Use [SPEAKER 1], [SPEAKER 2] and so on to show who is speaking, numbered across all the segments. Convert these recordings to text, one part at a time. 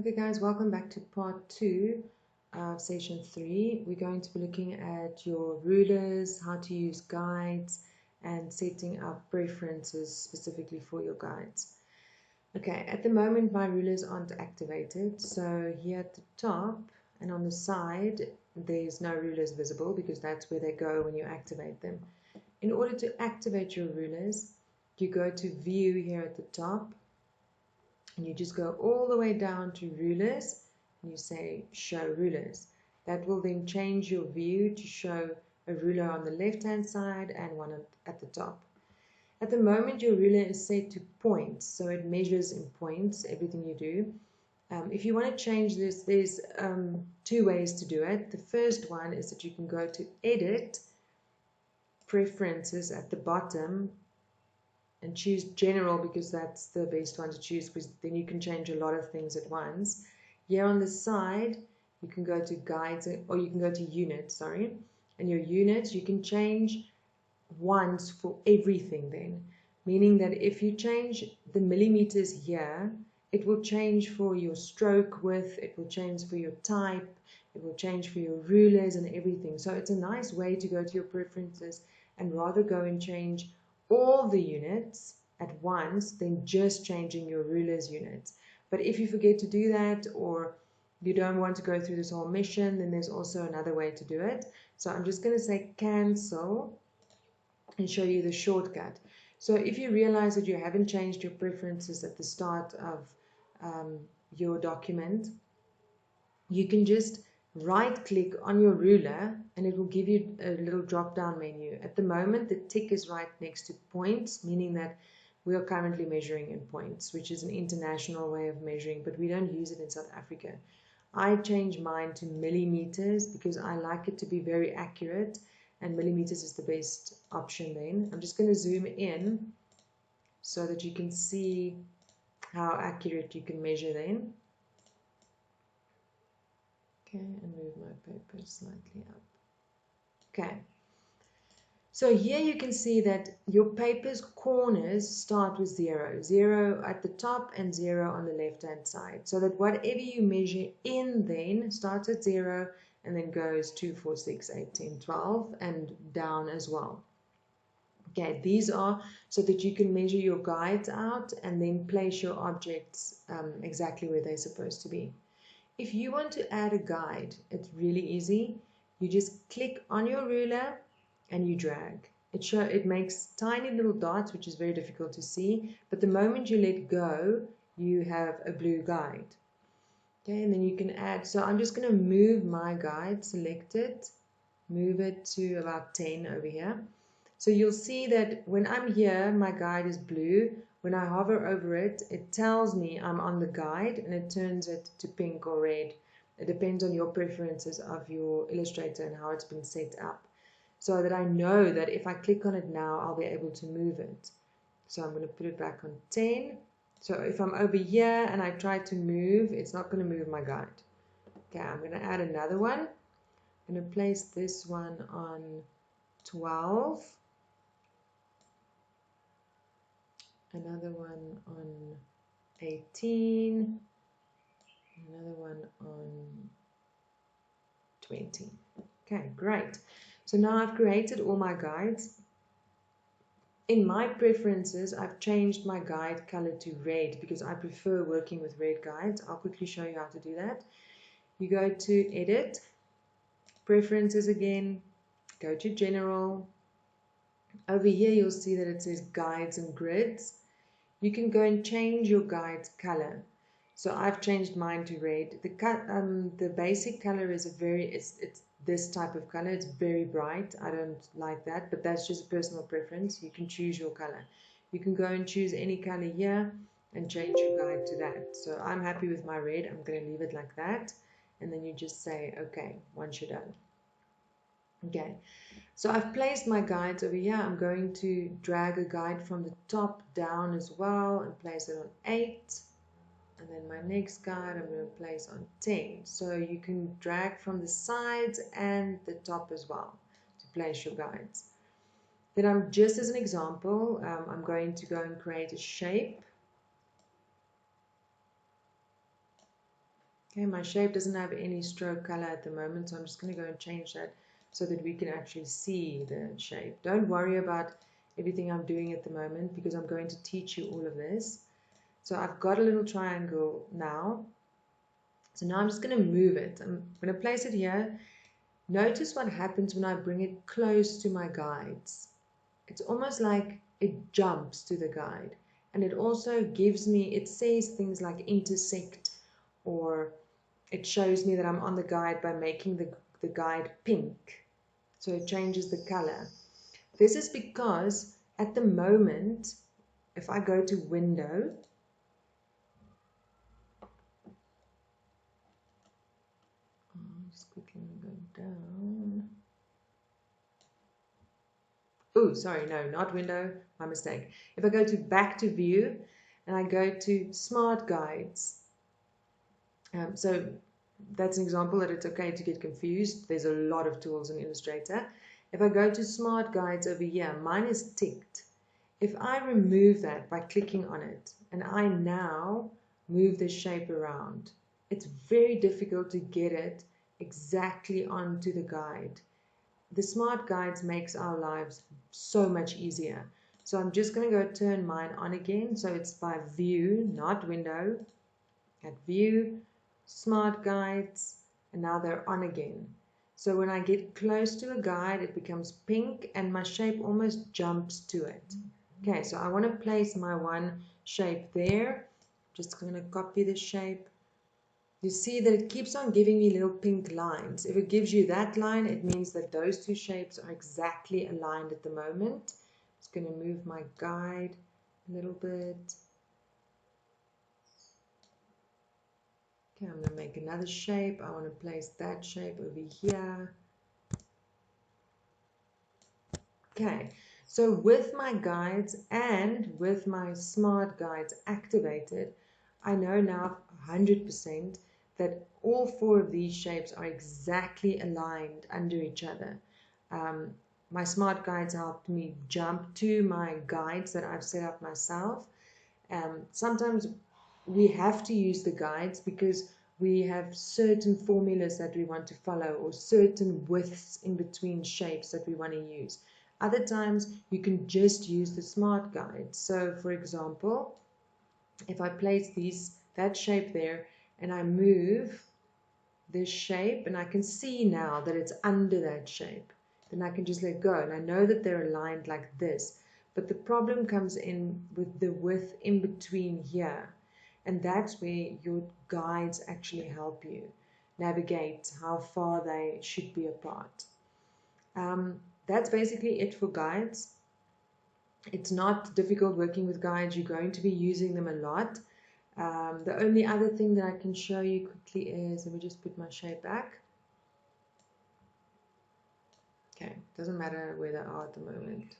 [SPEAKER 1] Okay guys, welcome back to part 2 of session 3. We're going to be looking at your rulers, how to use guides, and setting up preferences specifically for your guides. Okay, at the moment my rulers aren't activated, so here at the top and on the side there's no rulers visible because that's where they go when you activate them. In order to activate your rulers, you go to View here at the top, and you just go all the way down to rulers and you say show rulers. That will then change your view to show a ruler on the left hand side and one at the top. At the moment your ruler is set to points, so it measures in points everything you do. If you want to change this, there's two ways to do it. The first one is that you can go to Edit, Preferences at the bottom, and choose general because that's the best one to choose, because then you can change a lot of things at once. Here on the side you can go to guides, or you can go to unit, and your units you can change once for everything then, meaning that if you change the millimeters here, it will change for your stroke width, it will change for your type, it will change for your rulers and everything. So it's a nice way to go to your preferences and rather go and change all the units at once than just changing your rulers units. But if you forget to do that, or you don't want to go through this whole mission, then there's also another way to do it. So I'm just going to say cancel and show you the shortcut. So if you realize that you haven't changed your preferences at the start of your document, you can just right click on your ruler and it will give you a little drop down menu. At the moment the tick is right next to points, meaning that we are currently measuring in points, which is an international way of measuring, but we don't use it in South Africa. I change mine to millimeters because I like it to be very accurate, and millimeters is the best option then. I'm just going to zoom in so that you can see how accurate you can measure then. Okay, and move my paper slightly up. Okay, so here you can see that your paper's corners start with 0. 0 at the top and 0 on the left hand side. So that whatever you measure in then starts at 0 and then goes 2, 4, 6, 8, 10, 12 and down as well. Okay, these are so that you can measure your guides out and then place your objects exactly where they're supposed to be. If you want to add a guide, it's really easy. You just click on your ruler and you drag. It makes tiny little dots, which is very difficult to see, but the moment you let go, you have a blue guide. Okay, and then you can add, so I'm just going to move my guide, select it, move it to about 10 over here. So you'll see that when I'm here, my guide is blue. When I hover over it, it tells me I'm on the guide and it turns it to pink or red. It depends on your preferences of your Illustrator and how it's been set up. So that I know that if I click on it now, I'll be able to move it. So I'm going to put it back on 10. So if I'm over here and I try to move, it's not going to move my guide. Okay, I'm going to add another one. I'm going to place this one on 12. Another one on 18, another one on 20. Okay, great. So now I've created all my guides. In my preferences, I've changed my guide color to red because I prefer working with red guides. I'll quickly show you how to do that. You go to Edit, Preferences again, go to General. Over here you'll see that it says Guides and Grids. You can go and change your guide's color. So I've changed mine to red. The basic color is it's this type of color. It's very bright. I don't like that, but that's just a personal preference. You can choose your color. You can go and choose any color here and change your guide to that. So I'm happy with my red. I'm going to leave it like that. And then you just say, okay, once you're done. Okay, so I've placed my guides over here. I'm going to drag a guide from the top down as well and place it on 8. And then my next guide I'm going to place on 10. So you can drag from the sides and the top as well to place your guides. Then I'm just as an example, I'm going to go and create a shape. Okay, my shape doesn't have any stroke color at the moment, so I'm just going to go and change that so that we can actually see the shape. Don't worry about everything I'm doing at the moment because I'm going to teach you all of this. So I've got a little triangle now. So now I'm just going to move it. I'm going to place it here. Notice what happens when I bring it close to my guides. It's almost like it jumps to the guide. And it also gives me, it says things like intersect, or it shows me that I'm on the guide by making the guide pink. So it changes the color. This is because at the moment, if I go to window, just quickly go down. Oh, sorry, no, not window, my mistake. If I go to back to view and I go to smart guides, so that's an example that it's okay to get confused. There's a lot of tools in Illustrator. If I go to smart guides over here, mine is ticked. If I remove that by clicking on it and I now move the shape around, it's very difficult to get it exactly onto the guide. The smart guides makes our lives so much easier. So I'm just going to go turn mine on again. So it's by view, not window. At view, smart guides, and now they're on again. So when I get close to a guide, it becomes pink and my shape almost jumps to it. Okay, so I want to place my one shape there. Just going to copy the shape. You see that it keeps on giving me little pink lines. If it gives you that line, it means that those two shapes are exactly aligned at the moment. I'm just going to move my guide a little bit. Okay, I'm going to make another shape. I want to place that shape over here. Okay, so with my guides and with my smart guides activated, I know now 100% that all four of these shapes are exactly aligned under each other. My smart guides helped me jump to my guides that I've set up myself. Sometimes we have to use the guides because we have certain formulas that we want to follow or certain widths in between shapes that we want to use. Other times you can just use the smart guides. So for example, if I place that shape there and I move this shape and I can see now that it's under that shape, then I can just let go and I know that they're aligned like this. But the problem comes in with the width in between here. And that's where your guides actually help you navigate how far they should be apart. That's basically it for guides. It's not difficult working with guides. You're going to be using them a lot. The only other thing that I can show you quickly is, let me just put my shape back. Okay, doesn't matter where they are at the moment.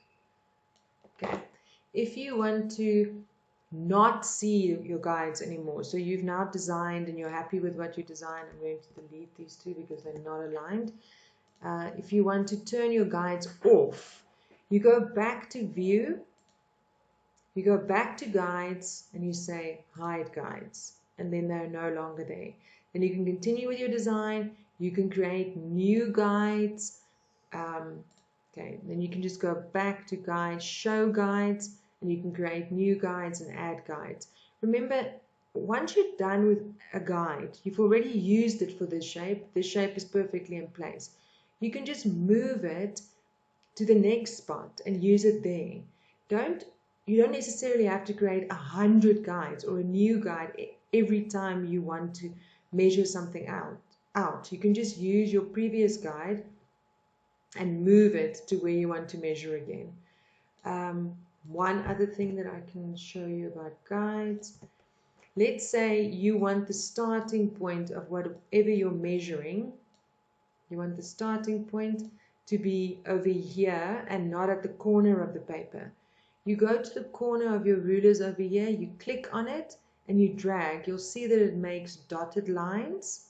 [SPEAKER 1] Okay, if you want to not see your guides anymore, so you've now designed and you're happy with what you designed, I'm going to delete these two because they're not aligned. If you want to turn your guides off, you go back to view, you go back to guides and you say hide guides, and then they're no longer there. Then you can continue with your design, you can create new guides. Okay, then you can just go back to guides, show guides, and you can create new guides and add guides. Remember, once you're done with a guide, you've already used it for this shape is perfectly in place. You can just move it to the next spot and use it there. You don't necessarily have to create 100 guides or a new guide every time you want to measure something out. You can just use your previous guide and move it to where you want to measure again. One other thing that I can show you about guides. Let's say you want the starting point of whatever you're measuring. You want the starting point to be over here and not at the corner of the paper. You go to the corner of your rulers over here, you click on it and you drag. You'll see that it makes dotted lines.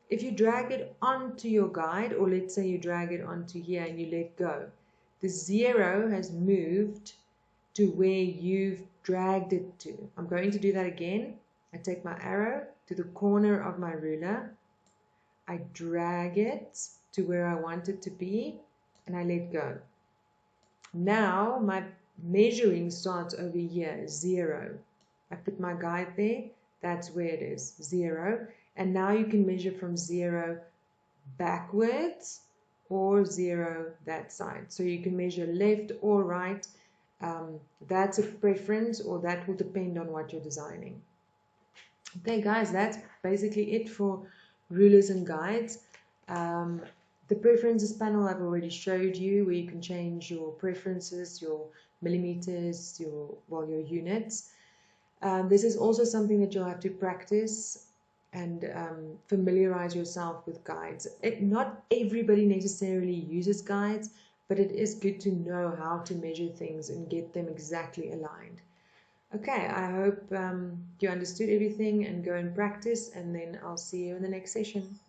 [SPEAKER 1] If you drag it onto your guide, or let's say you drag it onto here and you let go, the 0 has moved to where you've dragged it to. I'm going to do that again. I take my arrow, to the corner of my ruler, I drag it to where I want it to be, and I let go. Now my measuring starts over here, 0. I put my guide there, that's where it is, 0. And now you can measure from 0 backwards or 0 that side. So you can measure left or right. That's a preference, or that will depend on what you're designing. Okay guys, that's basically it for rulers and guides. The preferences panel I've already showed you, where you can change your preferences, your millimeters, your units. This is also something that you'll have to practice and familiarize yourself with guides. Not everybody necessarily uses guides, but it is good to know how to measure things and get them exactly aligned. Okay, I hope you understood everything, and go and practice, and then I'll see you in the next session.